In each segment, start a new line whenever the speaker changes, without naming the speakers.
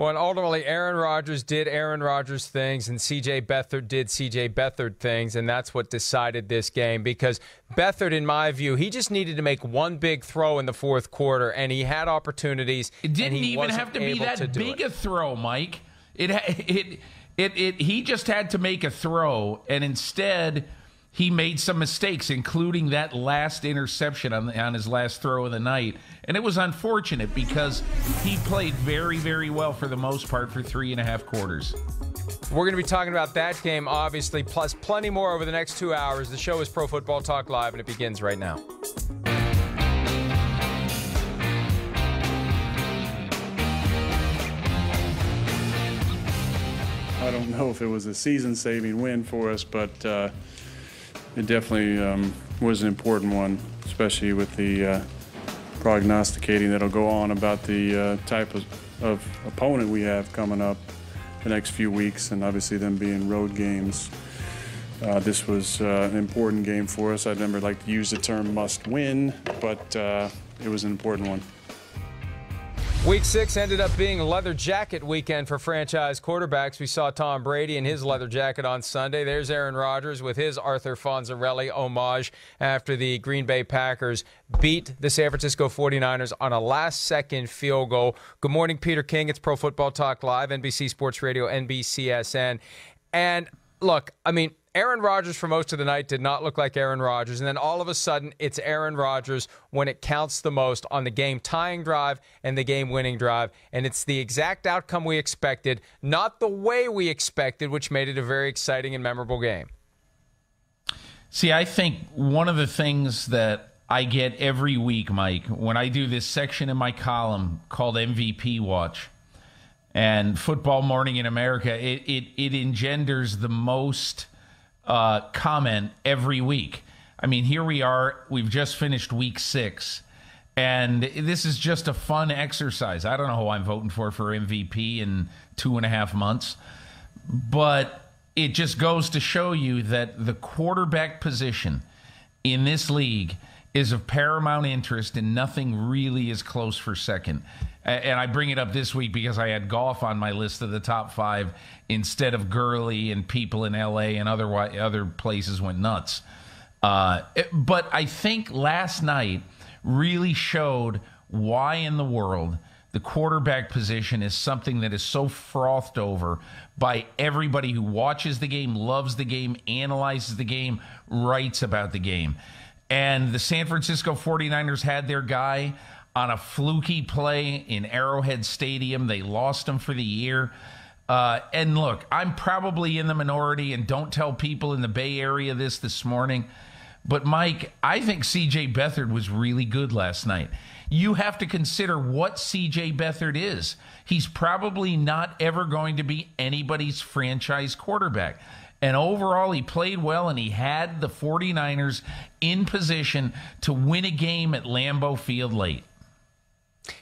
Well, and ultimately, Aaron Rodgers did Aaron Rodgers things, and C.J. Beathard did C.J. Beathard things, and that's what decided this game. Because Beathard, in my view, he just needed to make one big throw in the fourth quarter, and he had opportunities.
It didn't even have to be that big a throw, Mike. He just had to make a throw, and instead he made some mistakes, including that last interception on his last throw of the night. And it was unfortunate because he played very, very well for the most part for 3.5 quarters.
We're going to be talking about that game, obviously, plus plenty more over the next 2 hours. The show is Pro Football Talk Live, and it begins right now.
I don't know if it was a season-saving win for us, but it definitely was an important one, especially with the prognosticating that'll go on about the type of opponent we have coming up the next few weeks, and obviously them being road games. This was an important game for us. I'd never like to use the term must win, but it was an important one.
Week 6 ended up being a leather jacket weekend for franchise quarterbacks. We saw Tom Brady in his leather jacket on Sunday. There's Aaron Rodgers with his Arthur Fonzarelli homage after the Green Bay Packers beat the San Francisco 49ers on a last-second field goal. Good morning, Peter King. It's Pro Football Talk Live, NBC Sports Radio, NBCSN. And look, I mean, Aaron Rodgers for most of the night did not look like Aaron Rodgers, and then all of a sudden it's Aaron Rodgers when it counts the most on the game-tying drive and the game-winning drive, and it's the exact outcome we expected, not the way we expected, which made it a very exciting and memorable game.
See, I think one of the things that I get every week, Mike, when I do this section in my column called MVP Watch, and Football Morning in America, it engenders the most comment every week. I mean, here we are. We've just finished week 6, and this is just a fun exercise. I don't know who I'm voting for MVP in 2.5 months, but it just goes to show you that the quarterback position in this league is of paramount interest, and nothing really is close for second. And I bring it up this week because I had golf on my list of the top 5 instead of Gurley, and people in L.A. and other places went nuts. But I think last night really showed why in the world the quarterback position is something that is so frothed over by everybody who watches the game, loves the game, analyzes the game, writes about the game. And the San Francisco 49ers had their guy on a fluky play in Arrowhead Stadium. They lost him for the year. And look, I'm probably in the minority, and don't tell people in the Bay Area this morning. But, Mike, I think C.J. Beathard was really good last night. You have to consider what C.J. Beathard is. He's probably not ever going to be anybody's franchise quarterback. And overall, he played well, and he had the 49ers in position to win a game at Lambeau Field late.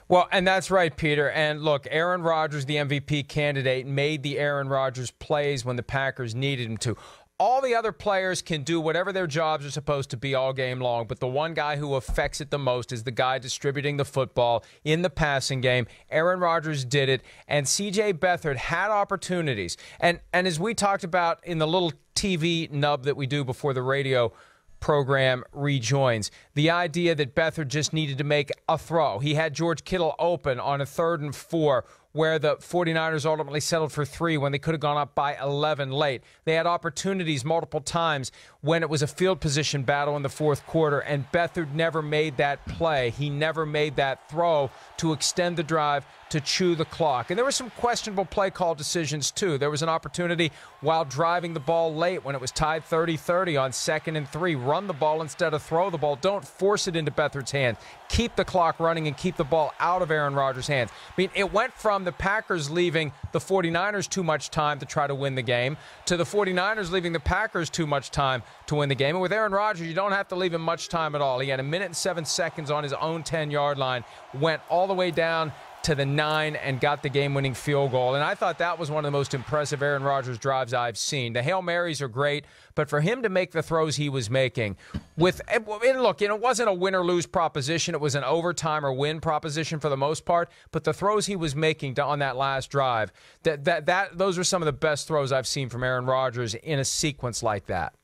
Well, and that's right, Peter. And look, Aaron Rodgers, the MVP candidate, made the Aaron Rodgers plays when the Packers needed him to. All the other players can do whatever their jobs are supposed to be all game long, but the one guy who affects it the most is the guy distributing the football in the passing game. Aaron Rodgers did it, and C.J. Beathard had opportunities. And as we talked about in the little TV nub that we do before the radio program rejoins, the idea that Beathard just needed to make a throw. He had George Kittle open on a 3rd and 4 where the 49ers ultimately settled for 3 when they could have gone up by 11 late. They had opportunities multiple times when it was a field position battle in the fourth quarter, and Beathard never made that play. He never made that throw to extend the drive, to chew the clock. And there were some questionable play call decisions, too. There was an opportunity while driving the ball late when it was tied 30-30 on 2nd and 3. Run the ball instead of throw the ball. Don't force it into Beathard's hands. Keep the clock running and keep the ball out of Aaron Rodgers' hands. I mean, it went from the Packers leaving the 49ers too much time to try to win the game to the 49ers leaving the Packers too much time to win the game. And with Aaron Rodgers, you don't have to leave him much time at all. He had 1 minute and 7 seconds on his own 10-yard line, went all the way down to the 9 and got the game-winning field goal. And I thought that was one of the most impressive Aaron Rodgers drives I've seen. The Hail Marys are great, but for him to make the throws he was making with, and look, it wasn't a win or lose proposition. It was an overtime or win proposition for the most part. But the throws he was making on that last drive, those are some of the best throws I've seen from Aaron Rodgers in a sequence like that.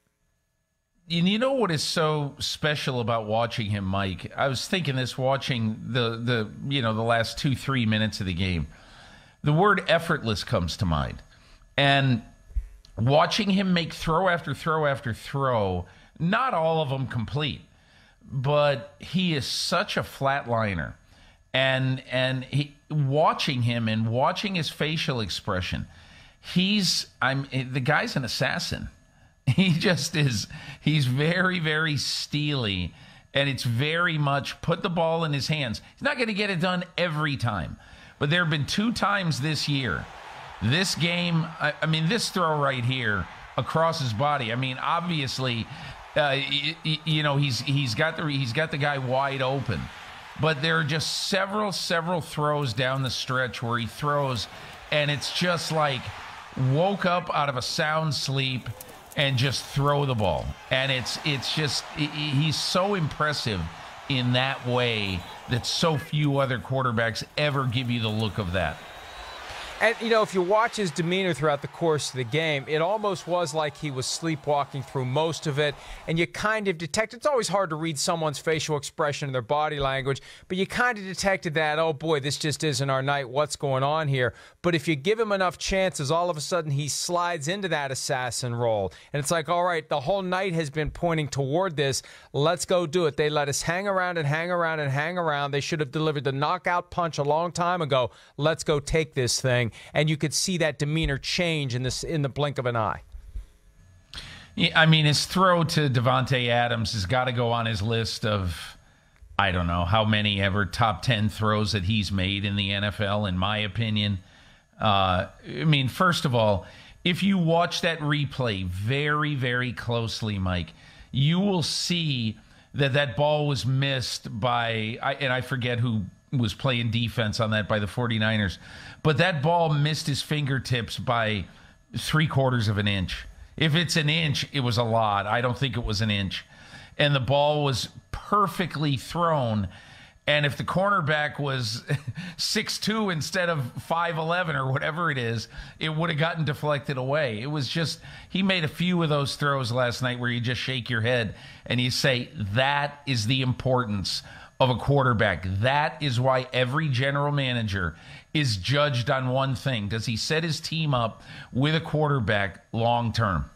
You know what is so special about watching him, Mike? I was thinking this watching the last 2-3 minutes of the game. The word effortless comes to mind. And watching him make throw after throw after throw, not all of them complete, but he is such a flatliner. And watching him and watching his facial expression, the guy's an assassin. He just is. He's very, very steely, and it's very much put the ball in his hands. He's not going to get it done every time, but there have been 2 times this year. This game, this throw right here across his body. I mean, obviously, he's got the guy wide open, but there are just several throws down the stretch where he throws, and it's just like woke up out of a sound sleep and just throw the ball. And it's just, he's so impressive in that way that so few other quarterbacks ever give you the look of that.
And, if you watch his demeanor throughout the course of the game, it almost was like he was sleepwalking through most of it. And you kind of detect, it's always hard to read someone's facial expression and their body language, but you kind of detected that, oh boy, this just isn't our night. What's going on here? But if you give him enough chances, all of a sudden he slides into that assassin role. And it's like, all right, the whole night has been pointing toward this. Let's go do it. They let us hang around and hang around and hang around. They should have delivered the knockout punch a long time ago. Let's go take this thing. And you could see that demeanor change in the blink of an eye.
Yeah, his throw to Davante Adams has got to go on his list of, I don't know how many ever top 10 throws that he's made in the NFL, in my opinion. First of all, if you watch that replay very, very closely, Mike, you will see that ball was missed by, and I forget who was playing defense on that, by the 49ers. But that ball missed his fingertips by 3/4 of an inch. If it's an inch, it was a lot. I don't think it was an inch. And the ball was perfectly thrown. And if the cornerback was 6'2" instead of 5'11" or whatever it is, it would have gotten deflected away. It was just, he made a few of those throws last night where you just shake your head and you say, that is the importance of a quarterback. That is why every general manager is judged on one thing. Does he set his team up with a quarterback long term?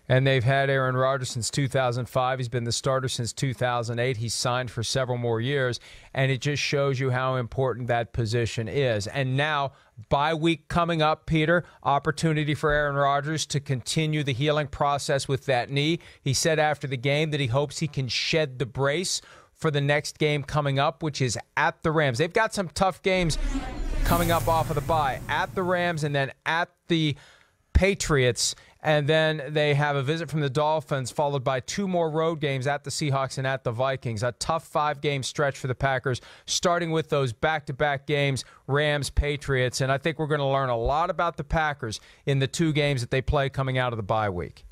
And they've had Aaron Rodgers since 2005. He's been the starter since 2008. He's signed for several more years, and it just shows you how important that position is. And now, bye week coming up, Peter, opportunity for Aaron Rodgers to continue the healing process with that knee. He said after the game that he hopes he can shed the brace for the next game coming up, which is at the Rams. They've got some tough games coming up off of the bye. At the Rams and then at the Patriots. And then they have a visit from the Dolphins, followed by 2 more road games at the Seahawks and at the Vikings. A tough 5-game stretch for the Packers, starting with those back-to-back games, Rams, Patriots. And I think we're going to learn a lot about the Packers in the 2 games that they play coming out of the bye week.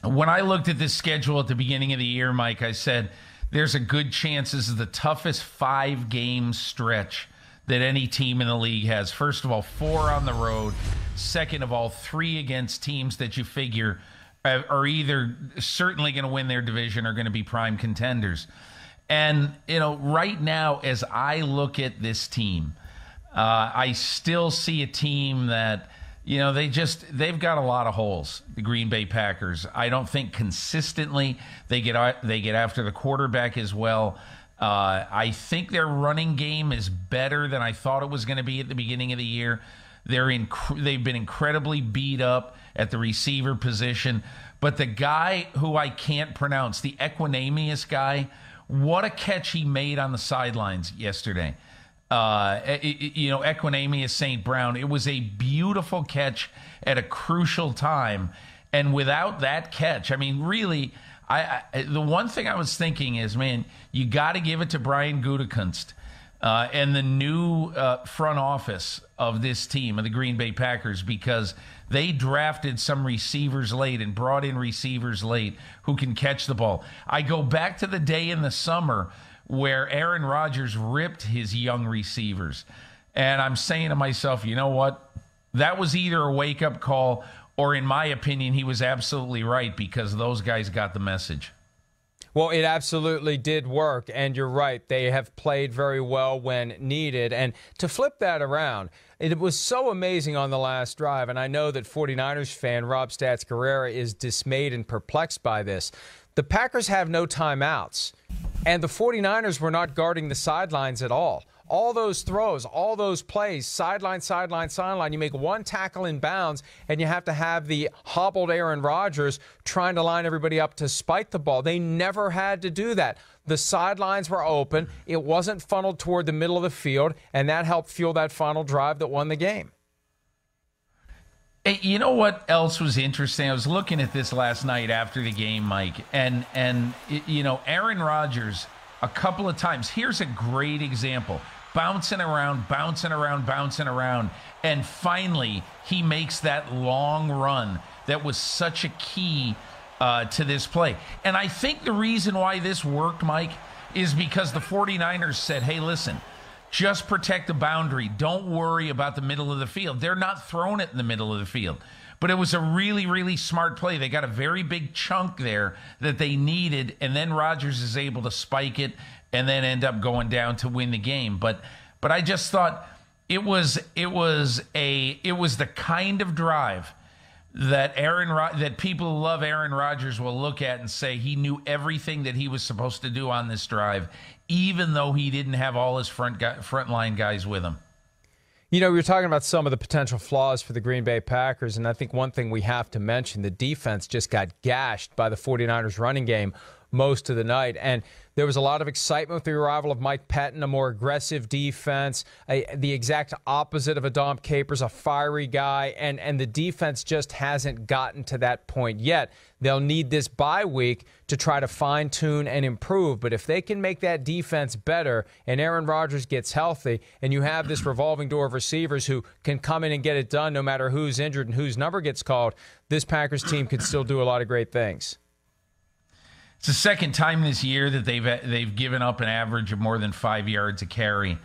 When I looked at this schedule at the beginning of the year, Mike, I said there's a good chance this is the toughest 5-game stretch that any team in the league has. First of all, 4 on the road. Second of all, 3 against teams that you figure are either certainly going to win their division or going to be prime contenders. And, right now, as I look at this team, I still see a team that, they've got a lot of holes, the Green Bay Packers. I don't think consistently they get after the quarterback as well. I think their running game is better than I thought it was going to be at the beginning of the year. They've been incredibly beat up at the receiver position. But the guy who I can't pronounce, the Equanimous guy, what a catch he made on the sidelines yesterday. Equanimous St. Brown. It was a beautiful catch at a crucial time. And without that catch, really, the one thing I was thinking is, man, you got to give it to Brian Gutekunst. and the new front office of this team, of the Green Bay Packers, because they drafted some receivers late and brought in receivers late who can catch the ball. I go back to the day in the summer where Aaron Rodgers ripped his young receivers. And I'm saying to myself, you know what? That was either a wake-up call or, in my opinion, he was absolutely right because those guys got the message.
Well, it absolutely did work, and you're right. They have played very well when needed. And to flip that around, it was so amazing on the last drive, and I know that 49ers fan Rob Stats Guerrera is dismayed and perplexed by this. The Packers have no timeouts, and the 49ers were not guarding the sidelines at all. All those throws, all those plays, sideline, sideline, sideline. You make one tackle in bounds, and you have to have the hobbled Aaron Rodgers trying to line everybody up to spike the ball. They never had to do that. The sidelines were open. It wasn't funneled toward the middle of the field, and that helped fuel that final drive that won the game.
Hey, you know what else was interesting? I was looking at this last night after the game, Mike, and Aaron Rodgers a couple of times. Here's a great example. Bouncing around, and finally he makes that long run that was such a key to this play. And I think the reason why this worked, Mike, is because the 49ers said, hey, listen, just protect the boundary. Don't worry about the middle of the field. They're not throwing it in the middle of the field. But it was a really, really smart play. They got a very big chunk there that they needed, and then Rodgers is able to spike it and then end up going down to win the game. But I just thought it was the kind of drive that people who love Aaron Rodgers will look at and say he knew everything that he was supposed to do on this drive, even though he didn't have all his front line guys with him.
You know, we were talking about some of the potential flaws for the Green Bay Packers, and I think one thing we have to mention, the defense just got gashed by the 49ers running game most of the night. And there was a lot of excitement with the arrival of Mike Pettin, a more aggressive defense, the exact opposite of Adam Capers, a fiery guy, and the defense just hasn't gotten to that point yet. They'll need this bye week to try to fine-tune and improve, but if they can make that defense better and Aaron Rodgers gets healthy and you have this revolving door of receivers who can come in and get it done no matter who's injured and whose number gets called, this Packers team could still do a lot of great things.
It's the second time this year that they've given up an average of more than 5 yards a carry.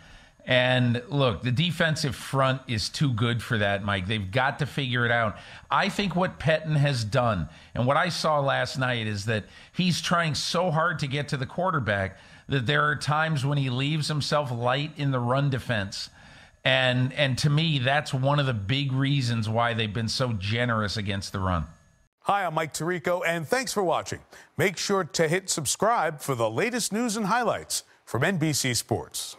And look, the defensive front is too good for that, Mike. They've got to figure it out. I think what Pettin has done, and what I saw last night, is that he's trying so hard to get to the quarterback that there are times when he leaves himself light in the run defense. And to me, that's one of the big reasons why they've been so generous against the run.
Hi, I'm Mike Tirico, and thanks for watching. Make sure to hit subscribe for the latest news and highlights from NBC Sports.